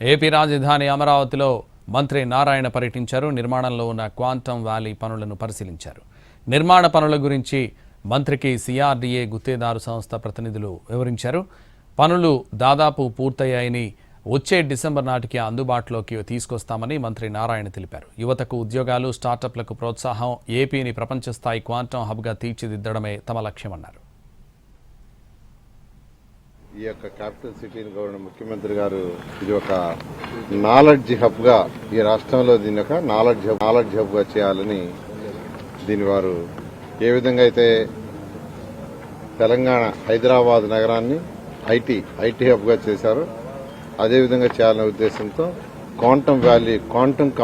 AP రాజధాని అమరావతిలో మంత్రి నారాయణ పర్యటించారు. నిర్మాణంలో ఉన్న క్వాంటమ్ వ్యాలీ పనులను పరిశీలించారు. నిర్మాణ పనుల గురించి మంత్రికి సిఆర్డీఏ గుత్తేదారు సంస్థ ప్రతినిధులు వివరించారు. పనులు దాదాపు పూర్తయ్యాయని, వచ్చే డిసెంబర్ నాటికి అందుబాటులోకి తీసుకొస్తామని మంత్రి నారాయణ తెలిపారు. యువతకు ఉద్యోగాలు, స్టార్టప్లకు ప్రోత్సాహం, ఏపీని ప్రపంచ స్థాయి క్వాంటమ్ హబ్గా తీర్చిదిద్దడమే తమ లక్ష్యమన్నారు. ఈ యొక్క క్యాపిటల్ సిటీని గౌరవ ముఖ్యమంత్రి గారు ఇది ఒక నాలెడ్జ్ హబ్ గా ఈ రాష్ట్రంలో దీని ఒక నాలెడ్జ్ హబ్ గా చేయాలని దీని వారు ఏ విధంగా అయితే తెలంగాణ హైదరాబాద్ నగరాన్ని ఐటీ హబ్ గా చేశారో అదేవిధంగా చేయాలనే ఉద్దేశంతో క్వాంటమ్ వ్యాలీ క్వాంటమ్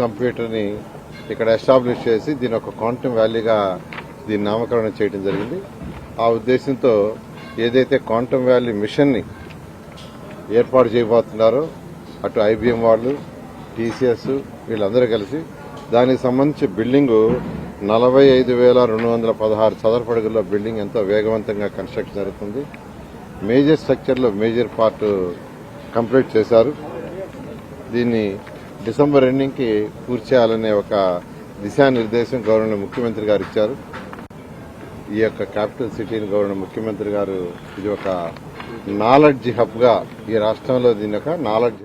కంప్యూటర్ ని ఇక్కడ ఎస్టాబ్లిష్ చేసి దీని ఒక క్వాంటమ్ వ్యాలీగా దీన్ని నామకరణం చేయడం జరిగింది. ఆ ఉద్దేశంతో ఏదైతే క్వాంటమ్ వ్యాలీ మిషన్ ని ఏర్పాటు చేయబోతున్నారో అటు ఐబీఎం వాళ్ళు, టీసీఎస్ వీళ్ళందరూ కలిసి దానికి సంబంధించి బిల్డింగు 45,216 చదరపు అడుగుల బిల్డింగ్ ఎంతో వేగవంతంగా కన్స్ట్రక్షన్ జరుగుతుంది. మేజర్ స్ట్రక్చర్ లో మేజర్ పార్ట్ కంప్లీట్ చేశారు. దీన్ని డిసెంబర్ ఎండింగ్ కి పూర్తి చేయాలనే ఒక దిశానిర్దేశం గవర్నర్ ముఖ్యమంత్రి గారు ఇచ్చారు. ఈ యొక్క క్యాపిటల్ సిటీని గవర్నర్ ముఖ్యమంత్రి గారు ఇది ఒక నాలెడ్జ్ హబ్ గా ఈ రాష్ట్రంలో దీని ఒక నాలెడ్జ్